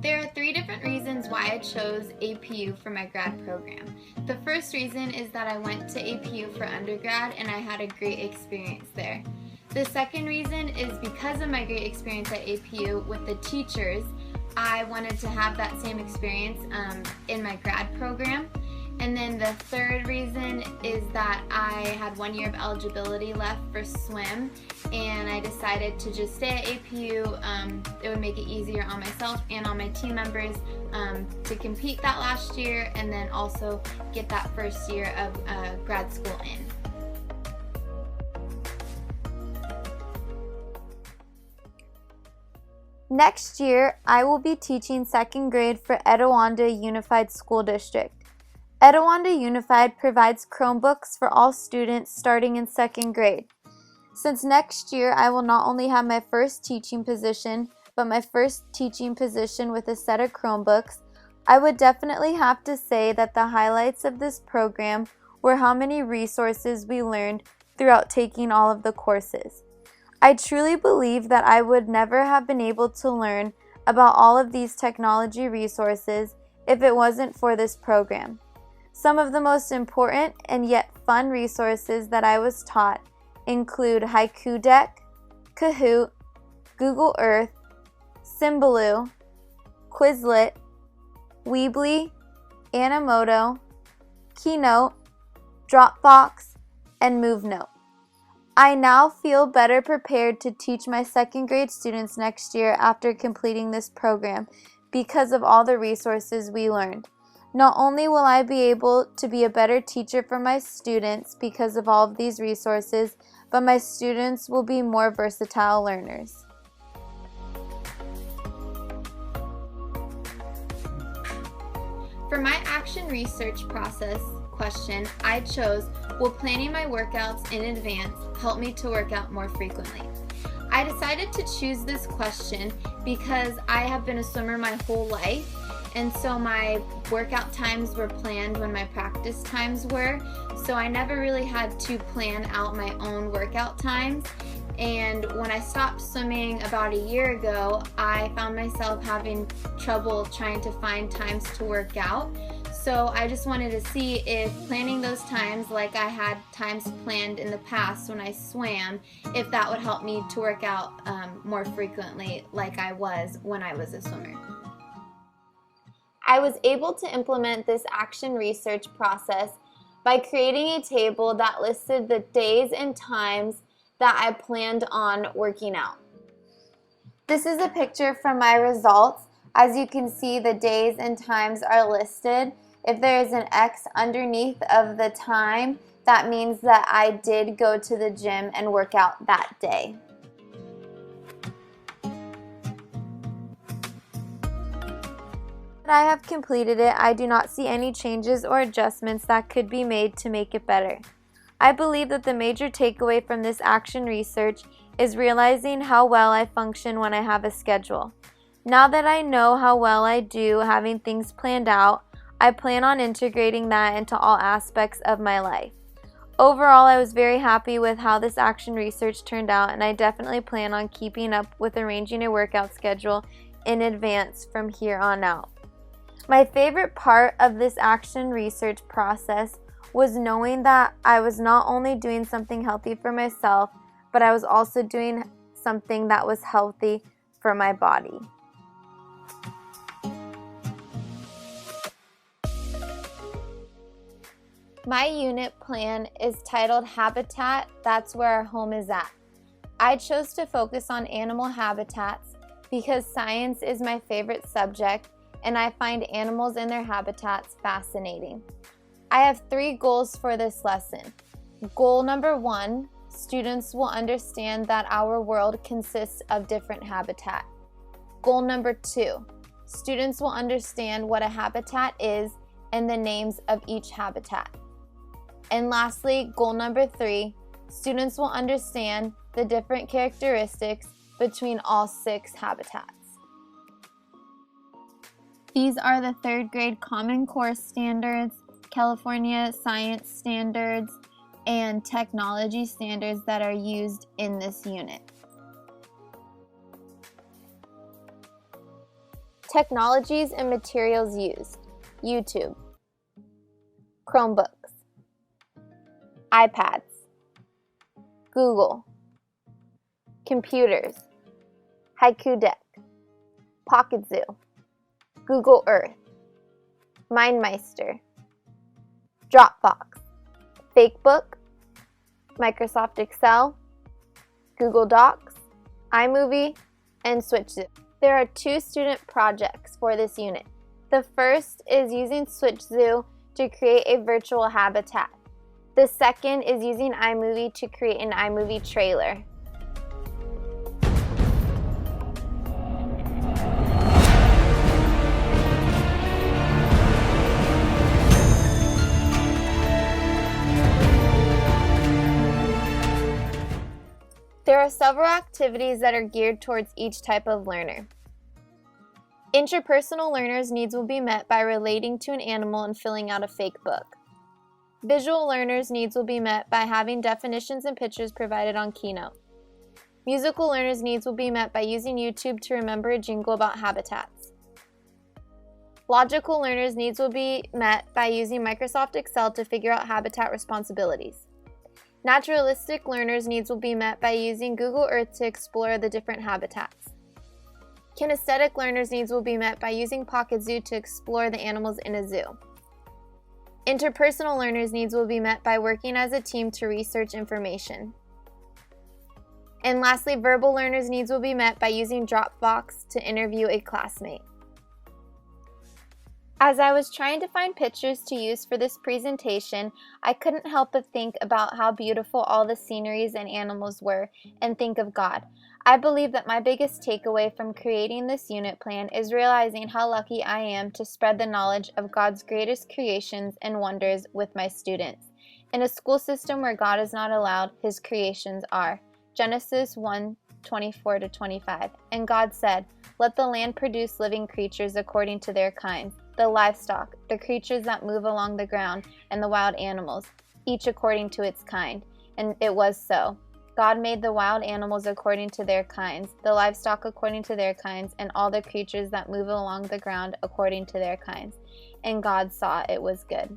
There are three different reasons why I chose APU for my grad program. The first reason is that I went to APU for undergrad and I had a great experience there. The second reason is because of my great experience at APU with the teachers, I wanted to have that same experience in my grad program. And then the third reason is that I had 1 year of eligibility left for swim, and I decided to just stay at APU. It would make it easier on myself and on my team members to compete that last year, and then also get that first year of grad school in. Next year, I will be teaching second grade for Etiwanda Unified School District. Etiwanda Unified provides Chromebooks for all students starting in second grade. Since next year I will not only have my first teaching position, but my first teaching position with a set of Chromebooks, I would definitely have to say that the highlights of this program were how many resources we learned throughout taking all of the courses. I truly believe that I would never have been able to learn about all of these technology resources if it wasn't for this program. Some of the most important and yet fun resources that I was taught include Haiku Deck, Kahoot, Google Earth, Symbaloo, Quizlet, Weebly, Animoto, Keynote, Dropbox, and MoveNote. I now feel better prepared to teach my second grade students next year after completing this program because of all the resources we learned. Not only will I be able to be a better teacher for my students because of all of these resources, but my students will be more versatile learners. For my action research process question, I chose, will planning my workouts in advance help me to work out more frequently? I decided to choose this question because I have been a swimmer my whole life, and so my workout times were planned when my practice times were, so I never really had to plan out my own workout times. And when I stopped swimming about a year ago, I found myself having trouble trying to find times to work out. So I just wanted to see if planning those times like I had times planned in the past when I swam, if that would help me to work out more frequently like I was when I was a swimmer. I was able to implement this action research process by creating a table that listed the days and times that I planned on working out. This is a picture from my results. As you can see, the days and times are listed. If there is an X underneath of the time, that means that I did go to the gym and work out that day. I have completed it, I do not see any changes or adjustments that could be made to make it better. I believe that the major takeaway from this action research is realizing how well I function when I have a schedule. Now that I know how well I do having things planned out, I plan on integrating that into all aspects of my life. Overall, I was very happy with how this action research turned out, and I definitely plan on keeping up with arranging a workout schedule in advance from here on out. My favorite part of this action research process was knowing that I was not only doing something healthy for myself, but I was also doing something that was healthy for my body. My unit plan is titled Habitat, That's Where Our Home Is At. I chose to focus on animal habitats because science is my favorite subject and I find animals and their habitats fascinating. I have 3 goals for this lesson. Goal number 1, students will understand that our world consists of different habitat. Goal number 2, students will understand what a habitat is and the names of each habitat. And lastly, goal number 3, students will understand the different characteristics between all 6 habitats. These are the 3rd grade Common Core standards, California Science standards, and technology standards that are used in this unit. Technologies and materials used: YouTube, Chromebooks, iPads, Google, computers, Haiku Deck, Pocket Zoo, Google Earth, MindMeister, Dropbox, Fakebook, Microsoft Excel, Google Docs, iMovie, and SwitchZoo. There are 2 student projects for this unit. The first is using SwitchZoo to create a virtual habitat. The second is using iMovie to create an iMovie trailer. There are several activities that are geared towards each type of learner. Interpersonal learners' needs will be met by relating to an animal and filling out a fake book. Visual learners' needs will be met by having definitions and pictures provided on Keynote. Musical learners' needs will be met by using YouTube to remember a jingle about habitats. Logical learners' needs will be met by using Microsoft Excel to figure out habitat responsibilities. Naturalistic learners' needs will be met by using Google Earth to explore the different habitats. Kinesthetic learners' needs will be met by using Pocket Zoo to explore the animals in a zoo. Interpersonal learners' needs will be met by working as a team to research information. And lastly, verbal learners' needs will be met by using Dropbox to interview a classmate. As I was trying to find pictures to use for this presentation, I couldn't help but think about how beautiful all the sceneries and animals were and think of God. I believe that my biggest takeaway from creating this unit plan is realizing how lucky I am to spread the knowledge of God's greatest creations and wonders with my students. In a school system where God is not allowed, His creations are. Genesis 1:24-25. And God said, "Let the land produce living creatures according to their kinds, the livestock, the creatures that move along the ground, and the wild animals, each according to its kind." And it was so. God made the wild animals according to their kinds, the livestock according to their kinds, and all the creatures that move along the ground according to their kinds. And God saw it was good.